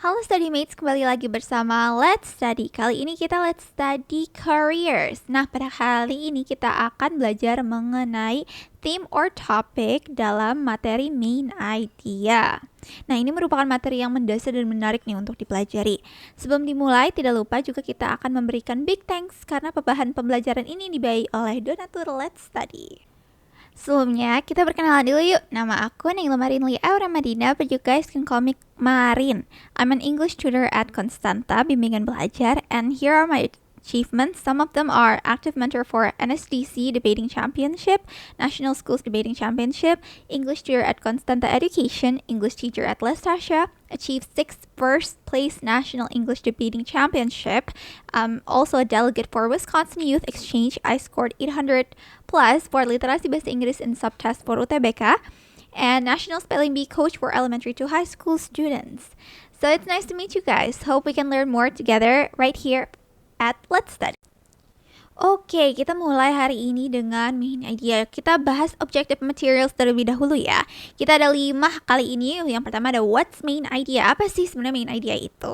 Halo study mates, kembali lagi bersama Let's Study. Kali ini kita Let's Study Careers. Nah, pada kali ini kita akan belajar mengenai theme or topic dalam materi main idea. Nah, ini merupakan materi yang mendasar dan menarik nih untuk dipelajari. Sebelum dimulai, tidak lupa juga kita akan memberikan big thanks karena bahan pembelajaran ini dibiayai oleh donatur Let's Study. Sebelumnya, kita perkenalan dulu yuk. Nama aku Naila Marinli Aura Madina, but you guys can call me Marin. I'm an English tutor at Constanta, bimbingan belajar, and here are my achievements. Some of them are active mentor for NSDC Debating Championship, National Schools Debating Championship, English tutor at Constanta Education, English teacher at Lestasha, achieved 6th first place National English Debating Championship. Also a delegate for Wisconsin Youth Exchange. I scored 800 plus for literasi bahasa Inggris in subtest for UTBK, and National Spelling Bee coach for elementary to high school students. So it's nice to meet you guys. Hope we can learn more together right here at Let's Study. Oke, kita mulai hari ini dengan main idea. Kita bahas objective materials terlebih dahulu ya. Kita ada 5 kali ini. Yang pertama ada what's main idea. Apa sih sebenarnya main idea itu?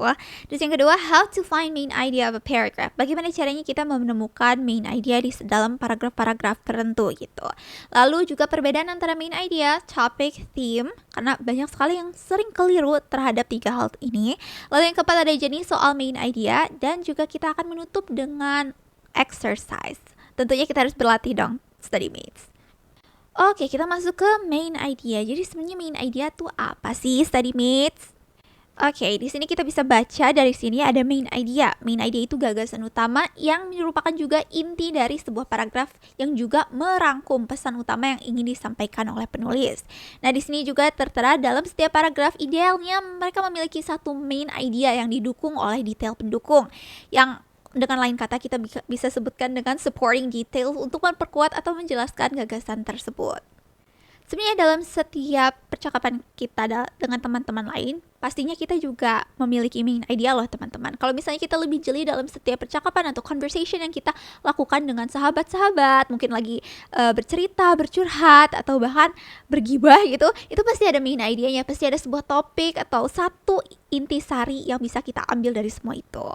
Terus yang kedua, how to find main idea of a paragraph. Bagaimana caranya kita menemukan main idea di dalam paragraf-paragraf tertentu gitu. Lalu juga perbedaan antara main idea, topic, theme. Karena banyak sekali yang sering keliru terhadap 3 hal ini. Lalu yang keempat ada jenis soal main idea. Dan juga kita akan menutup dengan exercise. Tentunya kita harus berlatih dong, study mates. Oke, kita masuk ke main idea. Jadi sebenarnya main idea tuh apa sih, study mates? Oke, di sini kita bisa baca dari sini ada main idea. Main idea itu gagasan utama yang merupakan juga inti dari sebuah paragraf yang juga merangkum pesan utama yang ingin disampaikan oleh penulis. Nah, di sini juga tertera dalam setiap paragraf idealnya mereka memiliki satu main idea yang didukung oleh detail pendukung yang dengan lain kata kita bisa sebutkan dengan supporting details untuk memperkuat atau menjelaskan gagasan tersebut. Sebenarnya dalam setiap percakapan kita dengan teman-teman lain, pastinya kita juga memiliki main idea loh teman-teman. Kalau misalnya kita lebih jeli dalam setiap percakapan atau conversation yang kita lakukan dengan sahabat-sahabat, mungkin lagi bercerita, bercurhat, atau bahkan bergibah gitu, itu pasti ada main idea-nya, pasti ada sebuah topik atau satu intisari yang bisa kita ambil dari semua itu.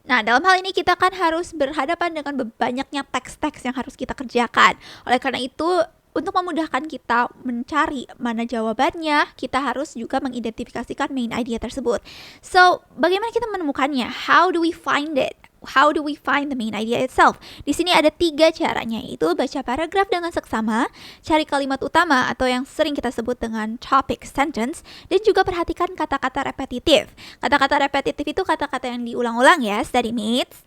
Nah, dalam hal ini kita kan harus berhadapan dengan banyaknya teks-teks yang harus kita kerjakan. Oleh karena itu, untuk memudahkan kita mencari mana jawabannya, kita harus juga mengidentifikasikan main idea tersebut. So, bagaimana kita menemukannya? How do we find it? How do we find the main idea itself? Di sini ada 3 caranya, yaitu baca paragraf dengan seksama, cari kalimat utama atau yang sering kita sebut dengan topic sentence, dan juga perhatikan kata-kata repetitif. Kata-kata repetitif itu kata-kata yang diulang-ulang ya, study mates.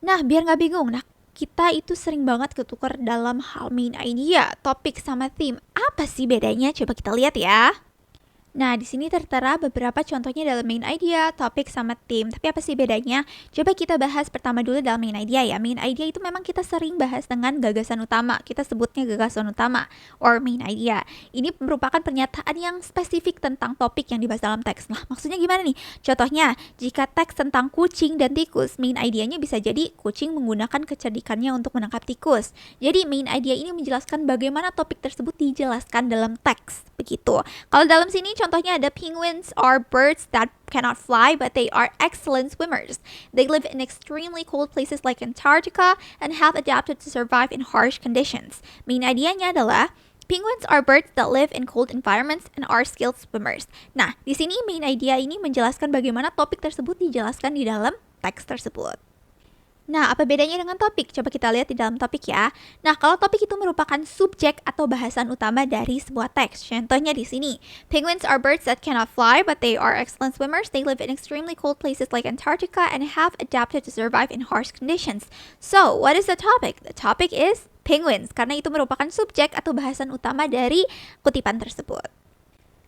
Nah, biar nggak bingung, kita itu sering banget ketukar dalam hal main idea, topik sama theme. Apa sih bedanya? Coba kita lihat ya. Nah, di sini tertera beberapa contohnya dalam main idea, topik, sama theme. Tapi apa sih bedanya? Coba kita bahas pertama dulu dalam main idea ya. Main idea itu memang kita sering bahas dengan gagasan utama. Kita sebutnya gagasan utama or main idea. Ini merupakan pernyataan yang spesifik tentang topik yang dibahas dalam teks. Nah, maksudnya gimana nih? Contohnya, jika teks tentang kucing dan tikus, main idea-nya bisa jadi kucing menggunakan kecerdikannya untuk menangkap tikus. Jadi, main idea ini menjelaskan bagaimana topik tersebut dijelaskan dalam teks. Begitu. Kalau dalam sini contohnya ada penguins are birds that cannot fly but they are excellent swimmers. They live in extremely cold places like Antarctica and have adapted to survive in harsh conditions. Main idea-nya adalah penguins are birds that live in cold environments and are skilled swimmers. Nah, di sini main idea ini menjelaskan bagaimana topik tersebut dijelaskan di dalam teks tersebut. Nah, apa bedanya dengan topik? Coba kita lihat di dalam topik ya. Nah, kalau topik itu merupakan subjek atau bahasan utama dari sebuah teks. Contohnya di sini. Penguins are birds that cannot fly, but they are excellent swimmers. They live in extremely cold places like Antarctica and have adapted to survive in harsh conditions. So, what is the topic? The topic is penguins, karena itu merupakan subjek atau bahasan utama dari kutipan tersebut.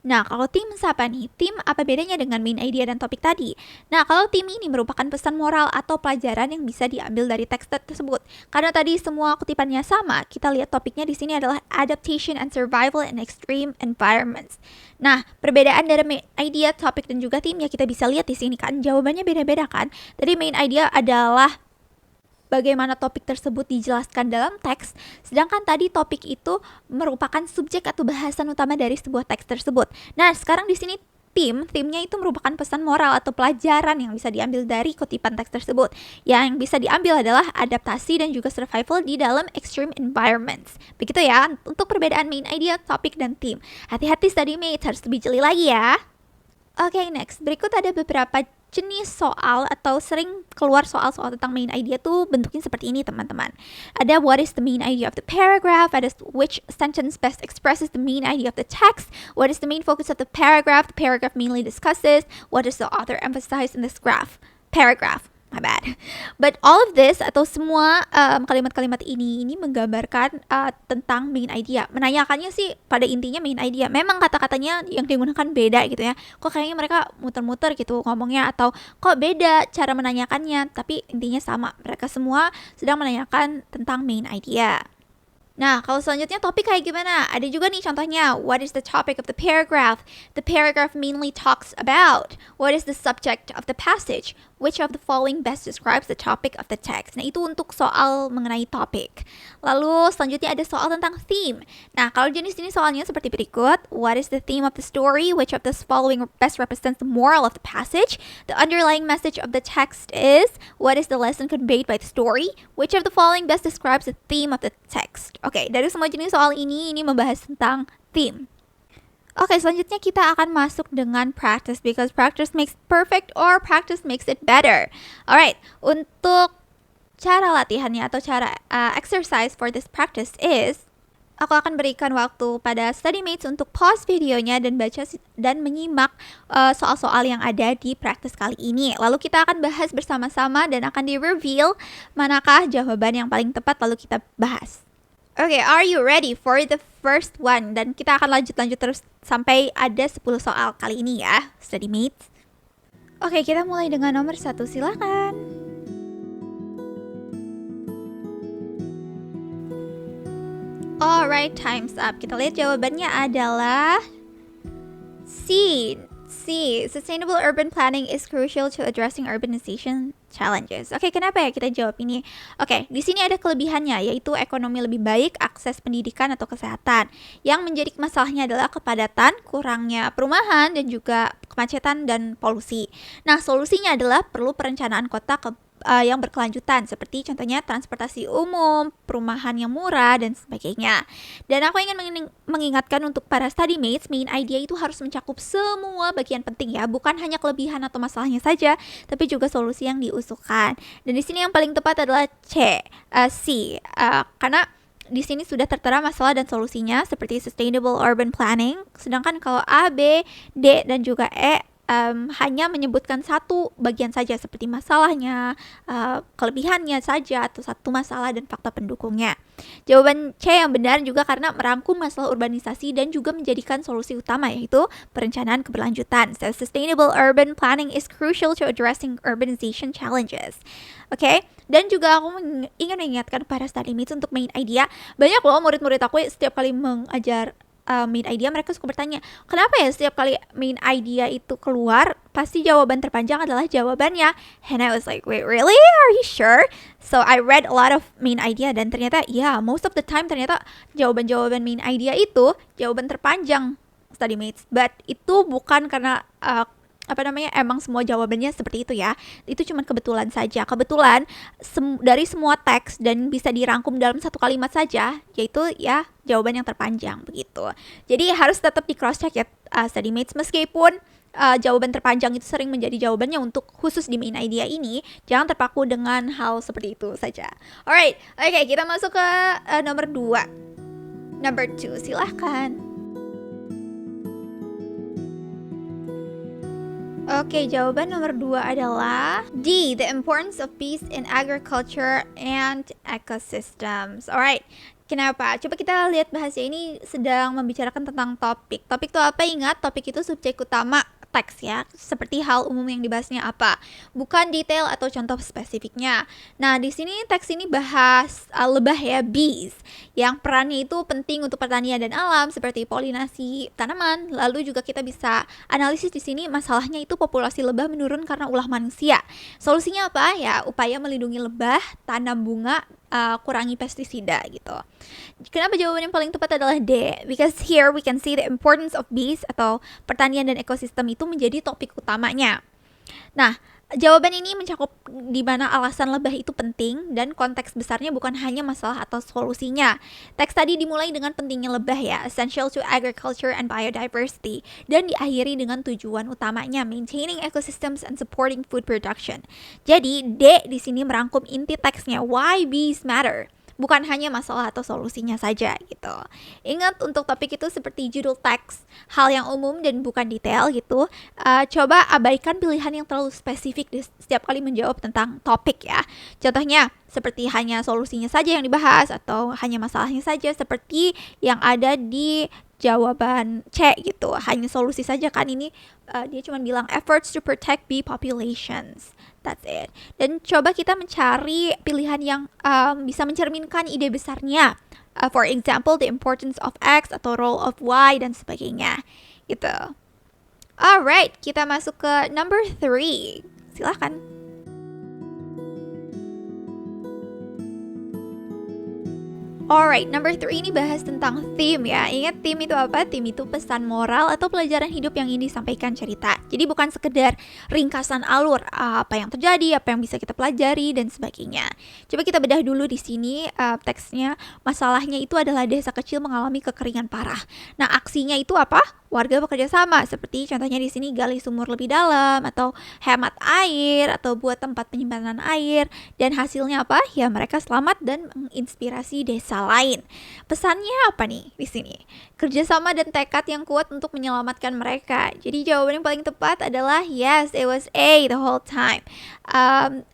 Nah, kalau theme apa nih? Theme apa bedanya dengan main idea dan topik tadi? Nah, kalau theme ini merupakan pesan moral atau pelajaran yang bisa diambil dari teks tersebut. Karena tadi semua kutipannya sama, kita lihat topiknya di sini adalah adaptation and survival in extreme environments. Nah, perbedaan dari main idea, topik, dan juga theme ya kita bisa lihat di sini kan. Jawabannya beda-beda kan. Tadi main idea adalah bagaimana topik tersebut dijelaskan dalam teks, sedangkan tadi topik itu merupakan subjek atau bahasan utama dari sebuah teks tersebut. Nah, sekarang di sini theme-nya itu merupakan pesan moral atau pelajaran yang bisa diambil dari kutipan teks tersebut. Yang bisa diambil adalah adaptasi dan juga survival di dalam extreme environments. Begitu ya, untuk perbedaan main idea, topik, dan theme. Hati-hati study mates, harus lebih jeli lagi ya. Oke, next. Berikut ada beberapa jenis soal atau sering keluar soal-soal tentang main idea tuh bentuknya seperti ini teman-teman. Ada what is the main idea of the paragraph, ada which sentence best expresses the main idea of the text, what is the main focus of the paragraph mainly discusses, what does the author emphasize in this paragraph. My bad. But all of this atau semua kalimat-kalimat ini menggambarkan tentang main idea. Menanyakannya sih pada intinya main idea. Memang kata-katanya yang digunakan beda gitu ya. Kok kayaknya mereka muter-muter gitu ngomongnya atau kok beda cara menanyakannya. Tapi intinya sama. Mereka semua sedang menanyakan tentang main idea. Nah, kalau selanjutnya topik kayak gimana? Ada juga nih contohnya. What is the topic of the paragraph? The paragraph mainly talks about. What is the subject of the passage? Which of the following best describes the topic of the text? Nah, itu untuk soal mengenai topik. Lalu selanjutnya ada soal tentang theme. Nah, kalau jenis-jenis soalnya seperti berikut. What is the theme of the story? Which of the following best represents the moral of the passage? The underlying message of the text is. What is the lesson conveyed by the story? Which of the following best describes the theme of the text? Oke, dari semua jenis soal ini membahas tentang theme. Oke, selanjutnya kita akan masuk dengan practice because practice makes perfect or practice makes it better. Alright, untuk cara latihannya atau cara exercise for this practice is aku akan berikan waktu pada study mates untuk pause videonya dan baca dan menyimak soal-soal yang ada di practice kali ini. Lalu kita akan bahas bersama-sama dan akan di-reveal manakah jawaban yang paling tepat lalu kita bahas. Okay, are you ready for the first one? Dan kita akan lanjut terus sampai ada 10 soal kali ini ya, study mates. Oke, kita mulai dengan nomor 1, silakan. Alright, time's up. Kita lihat jawabannya adalah C. Sustainable urban planning is crucial to addressing urbanization challenges. Oke, kenapa ya kita jawab ini? Oke, di sini ada kelebihannya, yaitu ekonomi lebih baik, akses pendidikan atau kesehatan. Yang menjadi masalahnya adalah kepadatan, kurangnya perumahan, dan juga kemacetan dan polusi. Nah, solusinya adalah perlu perencanaan kota yang berkelanjutan, seperti contohnya transportasi umum, perumahan yang murah, dan sebagainya. Dan aku ingin mengingatkan untuk para study mates, main idea itu harus mencakup semua bagian penting ya, bukan hanya kelebihan atau masalahnya saja, tapi juga solusi yang diusulkan. Dan di sini yang paling tepat adalah C, karena di sini sudah tertera masalah dan solusinya seperti sustainable urban planning, sedangkan kalau A, B, D, dan juga E hanya menyebutkan satu bagian saja seperti masalahnya, kelebihannya saja atau satu masalah dan fakta pendukungnya. Jawaban C yang benar juga karena merangkum masalah urbanisasi dan juga menjadikan solusi utama yaitu perencanaan keberlanjutan. So, sustainable urban planning is crucial to addressing urbanization challenges. Oke, dan juga aku ingin mengingatkan para study mates untuk main idea. Banyak loh murid-murid aku setiap kali mengajar main idea mereka suka bertanya, kenapa ya setiap kali main idea itu keluar pasti jawaban terpanjang adalah jawabannya. And I was like, wait, really? Are you sure? So I read a lot of main idea dan ternyata most of the time ternyata jawaban-jawaban main idea itu jawaban terpanjang, study mates. But itu bukan karena emang semua jawabannya seperti itu ya. Itu cuma kebetulan saja. Kebetulan dari semua teks dan bisa dirangkum dalam satu kalimat saja, yaitu ya jawaban yang terpanjang begitu. Jadi harus tetap di cross check ya study mates, meskipun jawaban terpanjang itu sering menjadi jawabannya untuk khusus di main idea ini, jangan terpaku dengan hal seperti itu saja. Alright, oke, kita masuk ke nomor 2. Number 2, silahkan. Oke, jawaban nomor 2 adalah D, the importance of peace in agriculture and ecosystems. Alright, kenapa? Coba kita lihat bahasa ini sedang membicarakan tentang topik. Topik itu apa? Ingat, topik itu subjek utama teks ya, seperti hal umum yang dibahasnya apa, bukan detail atau contoh spesifiknya. Nah, di sini teks ini bahas lebah ya, bees, yang perannya itu penting untuk pertanian dan alam seperti polinasi tanaman. Lalu juga kita bisa analisis di sini masalahnya itu populasi lebah menurun karena ulah manusia. Solusinya apa? Ya, upaya melindungi lebah, tanam bunga kurangi pestisida gitu. Kenapa jawaban yang paling tepat adalah D? Because here we can see the importance of bees atau pertanian dan ekosistem itu menjadi topik utamanya. Nah, jawaban ini mencakup di mana alasan lebah itu penting dan konteks besarnya bukan hanya masalah atau solusinya. Teks tadi dimulai dengan pentingnya lebah ya, essential to agriculture and biodiversity, dan diakhiri dengan tujuan utamanya, maintaining ecosystems and supporting food production. Jadi, D di sini merangkum inti teksnya, why bees matter. Bukan hanya masalah atau solusinya saja gitu. Ingat untuk topik itu seperti judul teks, hal yang umum dan bukan detail gitu. Coba abaikan pilihan yang terlalu spesifik di setiap kali menjawab tentang topik ya. Contohnya seperti hanya solusinya saja yang dibahas atau hanya masalahnya saja seperti yang ada di jawaban C gitu. Hanya solusi saja kan ini dia cuma bilang efforts to protect bee populations. That's it. Dan coba kita mencari pilihan yang bisa mencerminkan ide besarnya. For example, the importance of X atau role of Y dan sebagainya. Gitu. Alright, kita masuk ke number 3. Silahkan. Alright, number 3 ini bahas tentang theme ya. Ingat theme itu apa? Theme itu pesan moral atau pelajaran hidup yang ingin disampaikan cerita. Jadi bukan sekedar ringkasan alur apa yang terjadi, apa yang bisa kita pelajari dan sebagainya. Coba kita bedah dulu di sini teksnya. Masalahnya itu adalah desa kecil mengalami kekeringan parah. Nah, aksinya itu apa? Warga bekerja sama, seperti contohnya di sini gali sumur lebih dalam atau hemat air atau buat tempat penyimpanan air, dan hasilnya apa? Ya mereka selamat dan menginspirasi desa lain. Pesannya apa nih di sini? Kerjasama dan tekad yang kuat untuk menyelamatkan mereka. Jadi jawaban yang paling tepat adalah yes, it was A the whole time.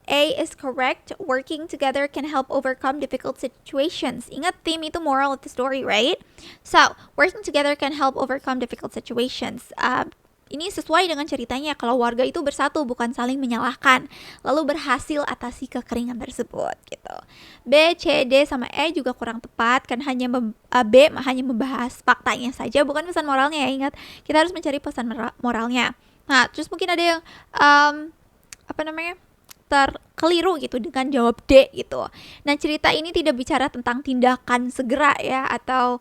A is correct. Working together can help overcome difficult situations. Ingat theme itu moral of the story, right? So, working together can help overcome difficult situations. Ini sesuai dengan ceritanya kalau warga itu bersatu bukan saling menyalahkan, lalu berhasil atasi kekeringan tersebut gitu. B, C, D sama E juga kurang tepat kan B hanya membahas faktanya saja bukan pesan moralnya ya. Ingat, kita harus mencari pesan moralnya. Nah, terus mungkin ada yang terkeliru gitu dengan jawab D gitu. Nah, cerita ini tidak bicara tentang tindakan segera ya atau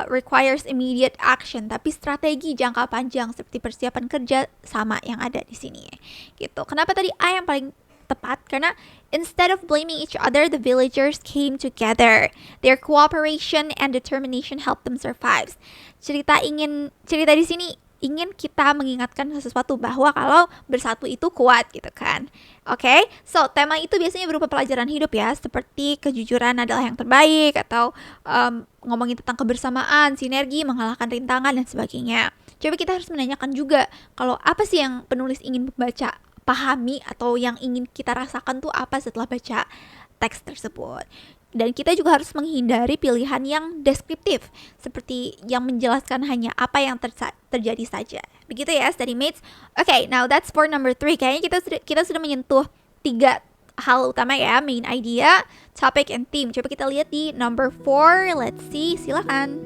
requires immediate action, tapi strategi jangka panjang seperti persiapan kerja sama yang ada di sini gitu. Kenapa tadi A yang paling tepat? Karena instead of blaming each other, the villagers came together. Their cooperation and determination helped them survive. Cerita di sini ingin kita mengingatkan sesuatu bahwa kalau bersatu itu kuat gitu kan. Oke, so tema itu biasanya berupa pelajaran hidup ya, seperti kejujuran adalah yang terbaik atau ngomongin tentang kebersamaan, sinergi, mengalahkan rintangan dan sebagainya. Coba kita harus menanyakan juga kalau apa sih yang penulis ingin membaca pahami atau yang ingin kita rasakan tuh apa setelah baca teks tersebut. Dan kita juga harus menghindari pilihan yang deskriptif, seperti yang menjelaskan hanya apa yang terjadi saja. Begitu ya, study mates. Okay, now that's for number 3. Kayaknya kita sudah menyentuh 3 hal utama ya, main idea, topic, and theme. Coba kita lihat di number 4. Let's see, silakan.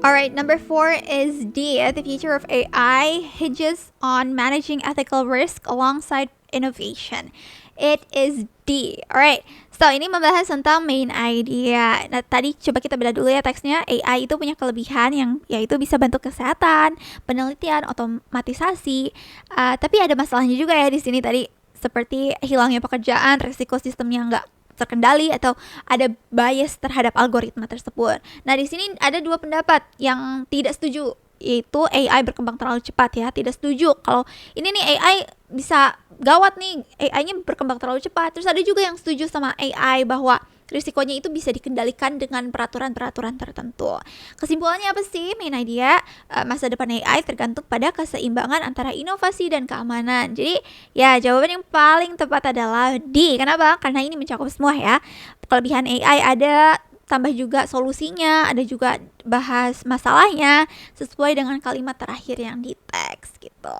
Alright, number 4 is D. The future of AI hinges on managing ethical risk alongside innovation. It is D. Alright, so ini membahas tentang main idea. Nah, tadi coba kita bedah dulu ya teksnya. AI itu punya kelebihan yang yaitu bisa bantu kesehatan, penelitian, otomatisasi. Tapi ada masalahnya juga ya di sini tadi, seperti hilangnya pekerjaan, resiko sistemnya nggak terkendali atau ada bias terhadap algoritma tersebut. Nah, di sini ada 2 pendapat yang tidak setuju, yaitu AI berkembang terlalu cepat ya. Tidak setuju kalau ini nih AI bisa gawat nih, AI-nya berkembang terlalu cepat. Terus ada juga yang setuju sama AI bahwa risikonya itu bisa dikendalikan dengan peraturan-peraturan tertentu. Kesimpulannya apa sih main idea? Masa depan AI tergantung pada keseimbangan antara inovasi dan keamanan. Jadi ya jawaban yang paling tepat adalah D. Kenapa? Karena ini mencakup semua ya. Kelebihan AI ada, tambah juga solusinya, ada juga bahas masalahnya sesuai dengan kalimat terakhir yang di teks gitu.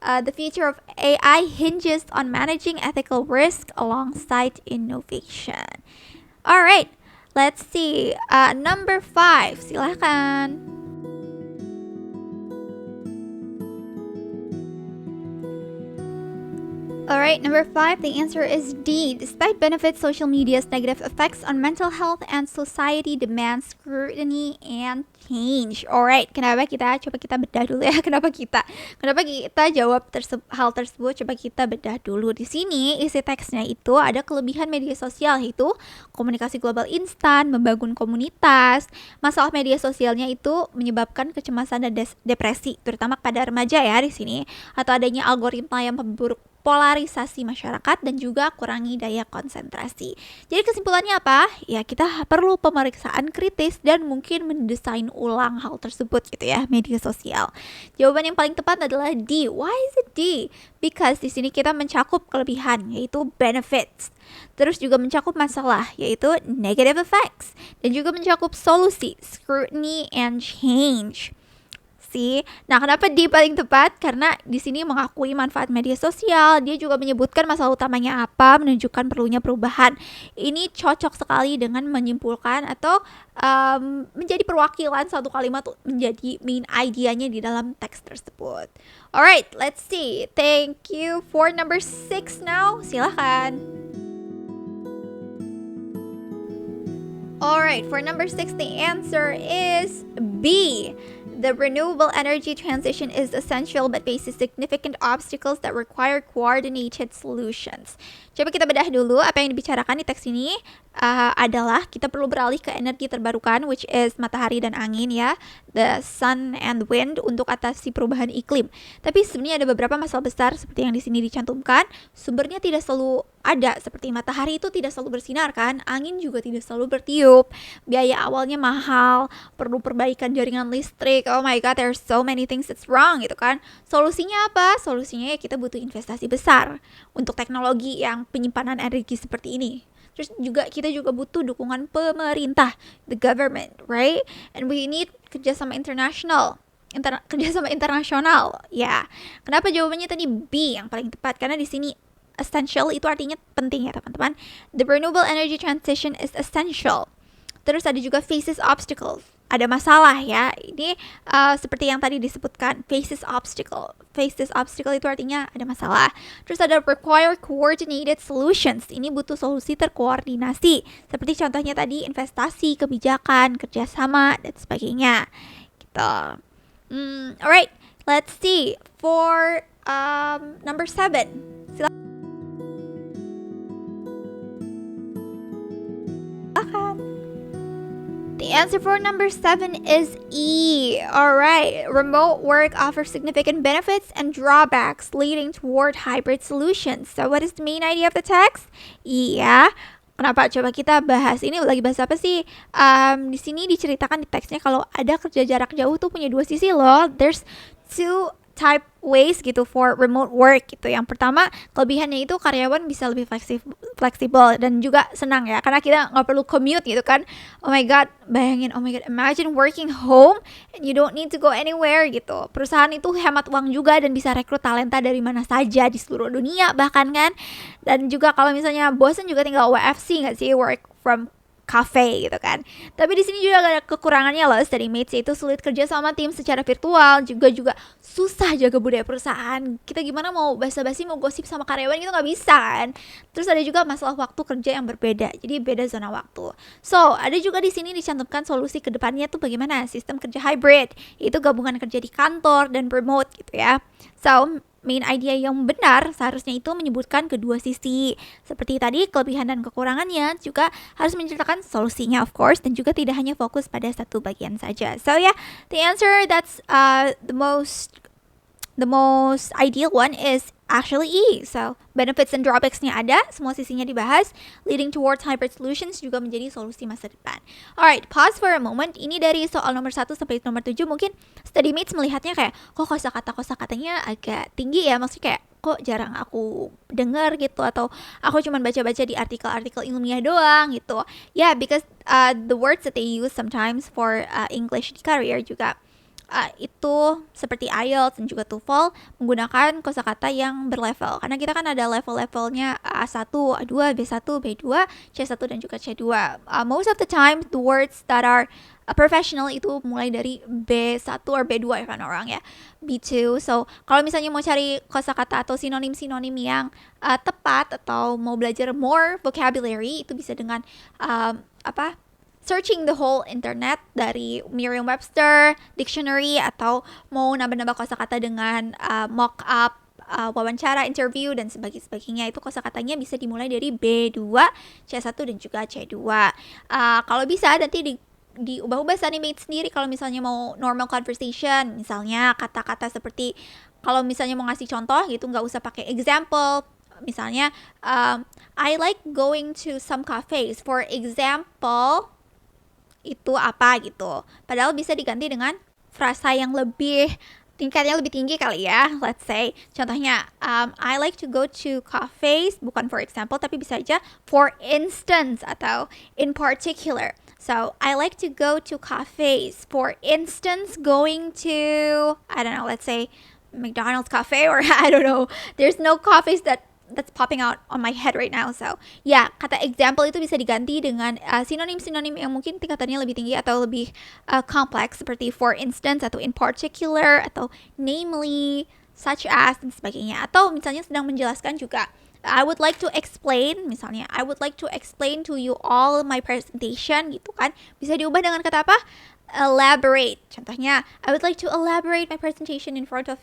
The future of AI hinges on managing ethical risk alongside innovation. Alright, let's see. Number 5, silahkan. Alright, number 5, the answer is D. Despite benefits, social media's negative effects on mental health and society demand scrutiny and change. Alright, coba kita bedah dulu ya. Kenapa kita jawab hal tersebut? Coba kita bedah dulu. Di sini isi teksnya itu ada kelebihan media sosial, yaitu komunikasi global instan, membangun komunitas. Masalah media sosialnya itu menyebabkan kecemasan dan depresi, terutama pada remaja ya di sini, atau adanya algoritma yang memburuk polarisasi masyarakat dan juga kurangi daya konsentrasi. Jadi kesimpulannya apa? Ya, kita perlu pemeriksaan kritis dan mungkin mendesain ulang hal tersebut gitu ya, media sosial. Jawaban yang paling tepat adalah D. Why is it D? Because di sini kita mencakup kelebihan, yaitu benefits. Terus juga mencakup masalah, yaitu negative effects, dan juga mencakup solusi, scrutiny and change. Nah, kenapa D paling tepat? Karena di sini mengakui manfaat media sosial. Dia juga menyebutkan masalah utamanya apa, menunjukkan perlunya perubahan. Ini cocok sekali dengan menyimpulkan atau menjadi perwakilan satu kalimat menjadi main idea-nya di dalam teks tersebut. Alright, let's see. Thank you for number 6 now. Silahkan. Alright, for number 6, the answer is B. The renewable energy transition is essential but faces significant obstacles that require coordinated solutions. Coba kita bedah dulu apa yang dibicarakan di teks ini adalah kita perlu beralih ke energi terbarukan, which is matahari dan angin ya, the sun and wind, untuk atasi perubahan iklim. Tapi sebenarnya ada beberapa masalah besar seperti yang di sini dicantumkan. Sumbernya tidak selalu ada, seperti matahari itu tidak selalu bersinar kan, angin juga tidak selalu bertiup, biaya awalnya mahal, perlu perbaikan jaringan listrik. Oh my god, there's so many things that's wrong gitu kan. Solusinya apa? Solusinya ya kita butuh investasi besar untuk teknologi yang penyimpanan energi seperti ini. Terus kita juga butuh dukungan pemerintah, the government, right? And we need kerjasama internasional. Ya. Kenapa jawabannya tadi B yang paling tepat? Karena di sini essential itu artinya penting ya teman-teman. The renewable energy transition is essential. Terus ada juga faces obstacles. Ada masalah ya. Ini seperti yang tadi disebutkan, faces obstacle. Faces obstacle itu artinya ada masalah. Terus ada require coordinated solutions. Ini butuh solusi terkoordinasi. Seperti contohnya tadi investasi, kebijakan, kerjasama, dan sebagainya. Gitu. Alright, let's see. For number 7. Silakan. The answer for number 7 is E. Alright, remote work offers significant benefits and drawbacks leading toward hybrid solutions. So what is the main idea of the text? E ya. Kenapa? Coba kita bahas. Ini lagi bahas apa sih? Di sini diceritakan di teksnya kalau ada kerja jarak jauh tuh punya dua sisi loh. There's two type ways gitu for remote work gitu. Yang pertama, kelebihannya itu karyawan bisa lebih fleksibel dan juga senang ya, karena kita nggak perlu commute gitu kan. Oh my god, imagine working home and you don't need to go anywhere gitu. Perusahaan itu hemat uang juga dan bisa rekrut talenta dari mana saja di seluruh dunia bahkan kan. Dan juga kalau misalnya bosan juga tinggal WFC nggak sih, work from cafe gitu kan. Tapi di sini juga ada kekurangannya loh, study mates, itu sulit kerja sama tim secara virtual, juga susah jaga budaya perusahaan. Kita gimana mau basa-basi, mau gosip sama karyawan gitu nggak bisa kan. Terus ada juga masalah waktu kerja yang berbeda, jadi beda zona waktu. So ada juga di sini dicantumkan solusi kedepannya tuh bagaimana sistem kerja hybrid, itu gabungan kerja di kantor dan remote gitu ya. So main idea yang benar seharusnya itu menyebutkan kedua sisi. Seperti tadi, kelebihan dan kekurangannya, juga harus menceritakan solusinya of course, dan juga tidak hanya fokus pada satu bagian saja. So yeah, the answer that's the most ideal one is actually E. So benefits and drawbacks-nya ada, semua sisinya dibahas, leading towards hybrid solutions juga menjadi solusi masa depan. Alright, pause for a moment. Ini dari soal nomor 1 sampai nomor 7, mungkin study mates melihatnya kayak, kok kosakatanya agak tinggi ya, maksudnya kayak kok jarang aku dengar gitu, atau aku cuma baca-baca di artikel-artikel ilmiah doang gitu. Yeah, because the words that they use sometimes for English di career juga itu seperti IELTS dan juga TOEFL menggunakan kosakata yang berlevel. Karena kita kan ada level-levelnya A1, A2, B1, B2, C1 dan juga C2. Most of the time the words that are professional itu mulai dari B1 or B2 if I'm not wrong ya. B2. So, kalau misalnya mau cari kosakata atau sinonim-sinonim yang tepat atau mau belajar more vocabulary itu bisa dengan searching the whole internet dari Merriam-Webster, dictionary, atau mau nambah-nambah kosakata dengan mock up, wawancara, interview, dan sebagainya. Itu kosakatanya bisa dimulai dari B2, C1, dan juga C2. Kalau bisa nanti diubah-ubah Sunimate sendiri kalau misalnya mau normal conversation. Misalnya kata-kata seperti, kalau misalnya mau ngasih contoh gitu, nggak usah pakai example. Misalnya, I like going to some cafes. For example, itu apa gitu. Padahal bisa diganti dengan frasa yang tingkatnya lebih tinggi kali ya. Let's say, contohnya, I like to go to cafes, bukan for example, tapi bisa aja for instance atau in particular. So, I like to go to cafes. For instance, going to, I don't know, let's say McDonald's cafe or I don't know. There's no cafes that's popping out on my head right now. So, kata example itu bisa diganti dengan sinonim-sinonim yang mungkin tingkatannya lebih tinggi atau lebih kompleks seperti for instance atau in particular atau namely, such as dan sebagainya. Atau misalnya sedang menjelaskan juga, I would like to explain, misalnya I would like to explain to you all my presentation gitu kan. Bisa diubah dengan kata apa? Elaborate. Contohnya, I would like to elaborate my presentation in front of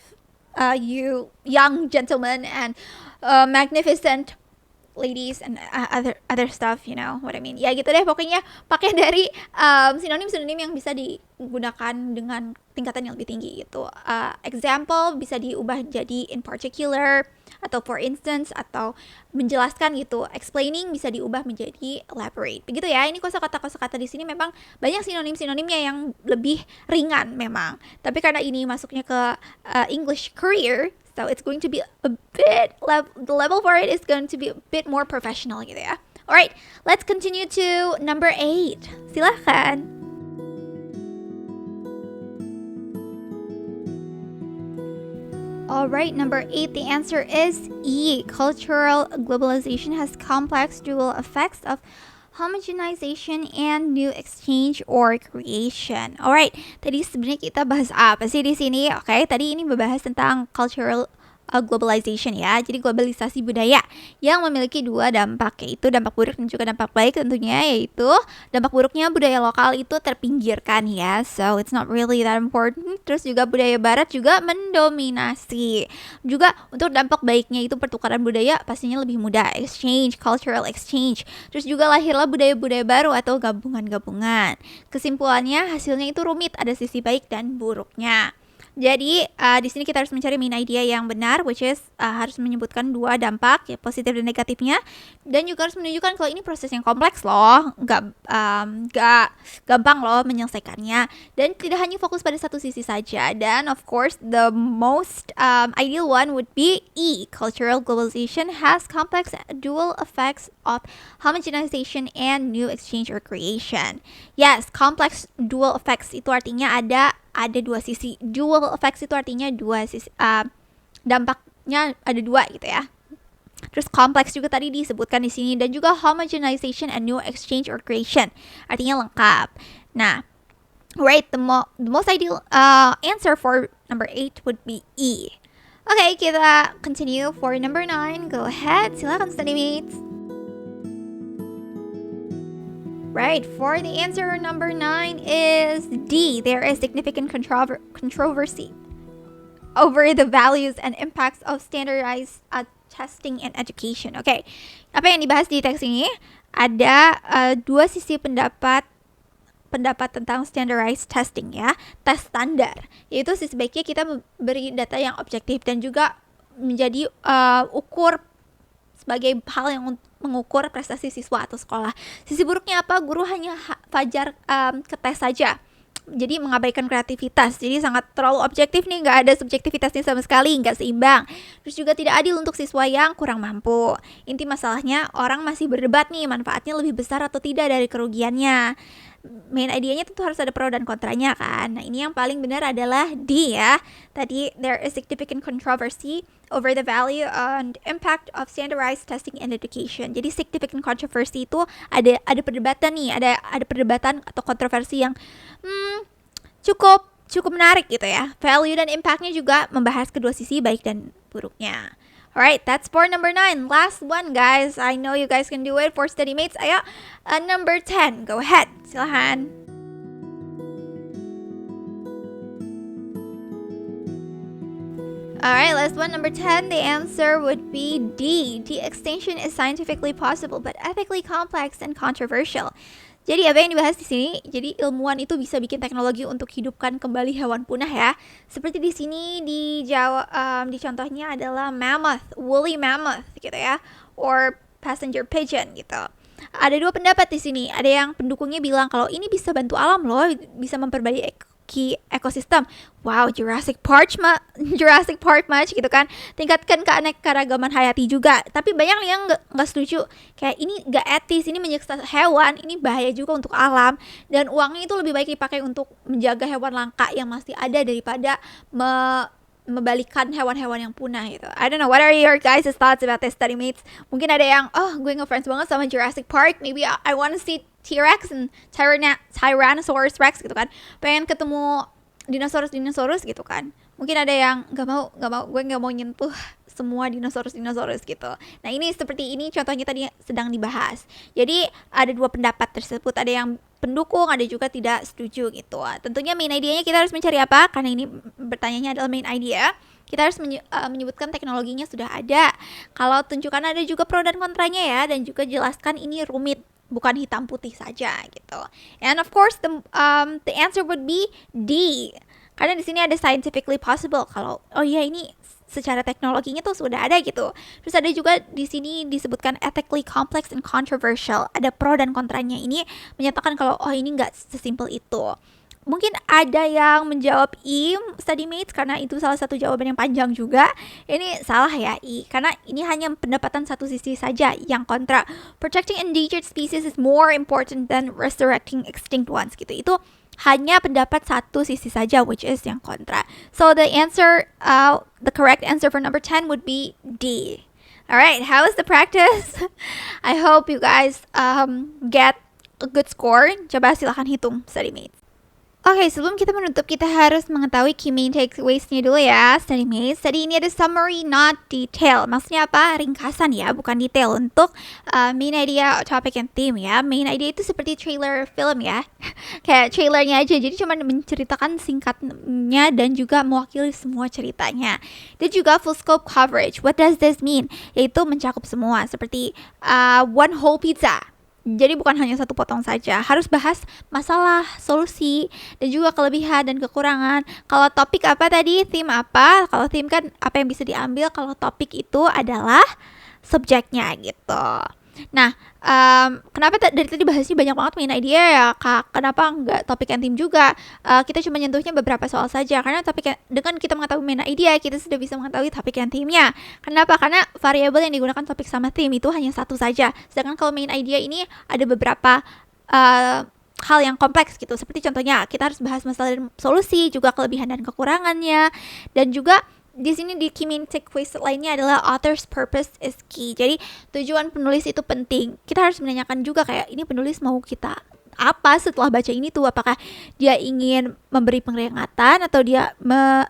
you young gentlemen and magnificent ladies and other stuff, you know what I mean. Ya gitu deh, pokoknya pakai dari sinonim-sinonim yang bisa digunakan dengan tingkatan yang lebih tinggi gitu. Example bisa diubah jadi in particular atau for instance atau menjelaskan gitu. Explaining bisa diubah menjadi elaborate. Begitu ya. Ini kosakata di sini memang banyak sinonim-sinonimnya yang lebih ringan memang. Tapi karena ini masuknya ke English career, so it's going to be a bit the level for it is going to be a bit more professional gitu ya. Alright, let's continue to number 8. Silahkan. Alright, number 8, the answer is E. Cultural globalization has complex dual effects of homogenization and new exchange or creation. Alright, tadi sebenarnya kita bahas apa sih di sini? Oke, tadi ini membahas tentang cultural globalization ya. Jadi globalisasi budaya yang memiliki dua dampak, yaitu dampak buruk dan juga dampak baik tentunya, yaitu dampak buruknya budaya lokal itu terpinggirkan ya. So it's not really that important. Terus juga budaya barat juga mendominasi. Juga untuk dampak baiknya itu pertukaran budaya pastinya lebih mudah, exchange, cultural exchange. Terus juga lahirlah budaya-budaya baru atau gabungan-gabungan. Kesimpulannya hasilnya itu rumit, ada sisi baik dan buruknya. Jadi di sini kita harus mencari main idea yang benar, which is harus menyebutkan dua dampak, ya, positif dan negatifnya, dan juga harus menunjukkan kalau ini proses yang kompleks loh, nggak gampang loh menyelesaikannya, dan tidak hanya fokus pada satu sisi saja. Dan of course the most ideal one would be E. Cultural globalization has complex dual effects of homogenization and new exchange or creation. Yes, complex dual effects itu artinya ada dua sisi. Dual effects itu artinya dua sisi, dampaknya ada dua gitu ya. Terus complex juga tadi disebutkan di sini, dan juga homogenization and new exchange or creation artinya lengkap. Nah, right, the most ideal answer for number 8 would be E. Okay, kita continue for number 9. Go ahead, silakan study mates. Right, for the answer number 9 is D. There is significant controversy over the values and impacts of standardized testing and education. Okay, apa yang dibahas di teks ini? Ada dua sisi pendapat tentang standardized testing ya, tes standar. Yaitu sisi baiknya kita memberi data yang objektif dan juga menjadi ukur sebagai hal yang mengukur prestasi siswa atau sekolah. Sisi buruknya apa? Guru hanya fajar ke tes saja. Jadi mengabaikan kreativitas. Jadi sangat terlalu objektif nih, nggak ada subjektivitasnya sama sekali, nggak seimbang. Terus juga tidak adil untuk siswa yang kurang mampu. Inti masalahnya orang masih berdebat nih, manfaatnya lebih besar atau tidak dari kerugiannya. main idea-nya tentu harus ada pro dan kontranya kan. Nah, ini yang paling benar adalah D ya. Tadi there is significant controversy over the value and impact of standardized testing in education. Jadi significant controversy itu ada perdebatan nih, ada perdebatan atau kontroversi yang cukup menarik gitu ya. Value dan impact-nya juga membahas kedua sisi baik dan buruknya. Alright, that's for number 9. Last one, guys. I know you guys can do it for study mates. Ayo, number 10. Go ahead. Silahkan. Alright, last one, number 10. The answer would be D. De-extinction is scientifically possible, but ethically complex and controversial. Jadi apa yang dibahas di sini? Jadi ilmuwan itu bisa bikin teknologi untuk hidupkan kembali hewan punah ya. Seperti di sini di contohnya adalah mammoth, woolly mammoth gitu ya, or passenger pigeon gitu. Ada dua pendapat di sini. Ada yang pendukungnya bilang kalau ini bisa bantu alam loh, bisa memperbaiki ekosistem. Wow, Jurassic Park match gitu kan. Tingkatkan keanekaragaman hayati juga. Tapi banyak yang nggak setuju. Kayak ini nggak etis, ini menyiksa hewan, ini bahaya juga untuk alam. Dan uangnya itu lebih baik dipakai untuk menjaga hewan langka yang masih ada daripada membalikan hewan-hewan yang punah gitu. I don't know, what are your guys' thoughts about this, study mates? Mungkin ada yang, gue ngefans banget sama Jurassic Park. Maybe I want to see T-Rex and Tyrannosaurus Rex gitu kan. Pengen ketemu dinosaurus gitu kan. Mungkin ada yang gue nggak mau nyentuh semua dinosaurus gitu. Nah, ini seperti ini contohnya tadi sedang dibahas. Jadi ada dua pendapat tersebut, ada yang pendukung, ada juga tidak setuju gitu. Tentunya main idea-nya kita harus mencari apa? Karena ini bertanyanya adalah main idea. Kita harus menyebutkan teknologinya sudah ada. Kalau tunjukkan ada juga pro dan kontranya ya, dan juga jelaskan ini rumit, bukan hitam putih saja gitu. And of course the answer would be D. Karena di sini ada scientifically possible. Kalau ini secara teknologinya tuh sudah ada gitu. Terus ada juga di sini disebutkan ethically complex and controversial. Ada pro dan kontranya. Ini menyatakan kalau ini nggak sesimpel itu. Mungkin ada yang menjawab I, study mates, karena itu salah satu jawaban yang panjang juga. Ini salah ya, I, karena ini hanya pendapatan satu sisi saja yang kontra. Protecting endangered species is more important than resurrecting extinct ones gitu. Itu hanya pendapat satu sisi saja, which is yang kontra. So the answer, the correct answer for number 10 would be D. Alright, how is the practice? I hope you guys get a good score. Coba silahkan hitung, study mates. Oke, sebelum kita menutup, kita harus mengetahui key main takeaways-nya dulu ya, study mates. Tadi ini ada summary, not detail. Maksudnya apa? Ringkasan ya, bukan detail. Untuk main idea, topic, and theme ya. Main idea itu seperti trailer film ya. Kayak trailernya aja, jadi cuma menceritakan singkatnya dan juga mewakili semua ceritanya. Dan juga full scope coverage. What does this mean? Yaitu mencakup semua, seperti one whole pizza. Jadi bukan hanya satu potong saja, harus bahas masalah, solusi, dan juga kelebihan dan kekurangan. Kalau topik apa tadi, theme apa? Kalau theme kan apa yang bisa diambil, kalau topik itu adalah subjeknya gitu. Nah, kenapa dari tadi bahasnya banyak banget main idea ya, Kak? Kenapa nggak topik and theme juga? Kita cuma nyentuhnya beberapa soal saja, karena dengan kita mengetahui main idea, kita sudah bisa mengetahui topik and theme-nya. Kenapa? Karena variabel yang digunakan topik sama theme itu hanya satu saja. Sedangkan kalau main idea ini ada beberapa hal yang kompleks gitu. Seperti contohnya, kita harus bahas masalah dan solusi, juga kelebihan dan kekurangannya, dan juga di sini di key main takeaways lainnya adalah author's purpose is key. Jadi tujuan penulis itu penting. Kita harus menanyakan juga kayak ini penulis mau kita apa setelah baca ini tuh, apakah dia ingin memberi peringatan atau dia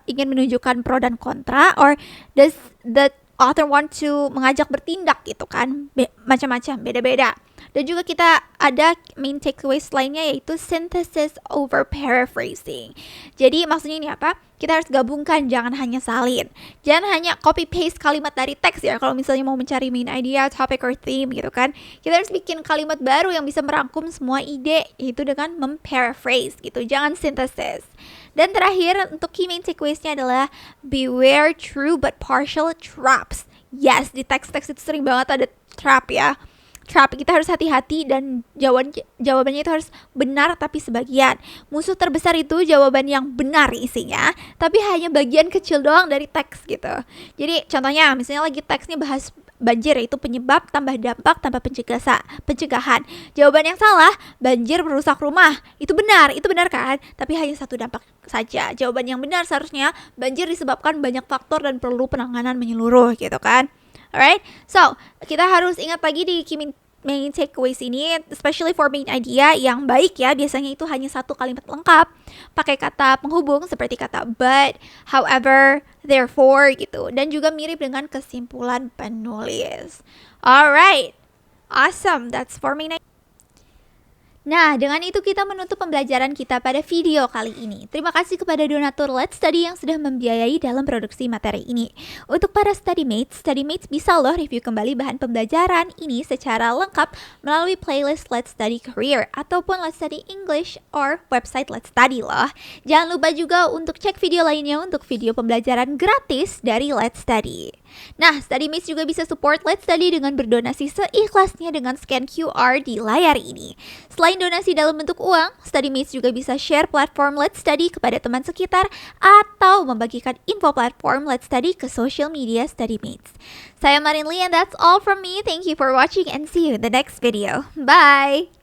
ingin menunjukkan pro dan kontra, or does the author want to mengajak bertindak gitu kan. Macam-macam, beda-beda. Dan juga kita ada main takeaways lainnya yaitu synthesis over paraphrasing. Jadi maksudnya ini apa? Kita harus gabungkan, jangan hanya salin. Jangan hanya copy paste kalimat dari teks ya. Kalau misalnya mau mencari main idea, topic, or theme gitu kan. Kita harus bikin kalimat baru yang bisa merangkum semua ide, yaitu dengan memparaphrase gitu. Jangan synthesis. Dan terakhir untuk key main takeaways-nya adalah beware true but partial traps. Yes, di teks-teks itu sering banget ada trap ya. Trap, kita harus hati-hati dan jawabannya itu harus benar tapi sebagian. Musuh terbesar itu jawaban yang benar isinya, tapi hanya bagian kecil doang dari teks gitu. Jadi contohnya misalnya lagi teksnya bahas banjir, yaitu penyebab tambah dampak tambah pencegahan. Jawaban yang salah, banjir merusak rumah. Itu benar kan? Tapi hanya satu dampak saja. Jawaban yang benar seharusnya banjir disebabkan banyak faktor dan perlu penanganan menyeluruh gitu kan. Alright, so kita harus ingat lagi di main takeaways ini, especially for main idea yang baik ya, biasanya itu hanya satu kalimat lengkap pakai kata penghubung seperti kata but, however, therefore gitu, dan juga mirip dengan kesimpulan penulis. Alright, awesome, that's for main idea. Nah, dengan itu kita menutup pembelajaran kita pada video kali ini. Terima kasih kepada donatur Let's Study yang sudah membiayai dalam produksi materi ini. Untuk para studymates bisa loh review kembali bahan pembelajaran ini secara lengkap melalui playlist Let's Study Career ataupun Let's Study English or website Let's Study loh. Jangan lupa juga untuk cek video lainnya untuk video pembelajaran gratis dari Let's Study. Nah, StudyMates juga bisa support Let's Study dengan berdonasi seikhlasnya dengan scan QR di layar ini. Selain donasi dalam bentuk uang, StudyMates juga bisa share platform Let's Study kepada teman sekitar atau membagikan info platform Let's Study ke social media StudyMates. Saya Marin Lee and that's all from me. Thank you for watching and see you in the next video. Bye!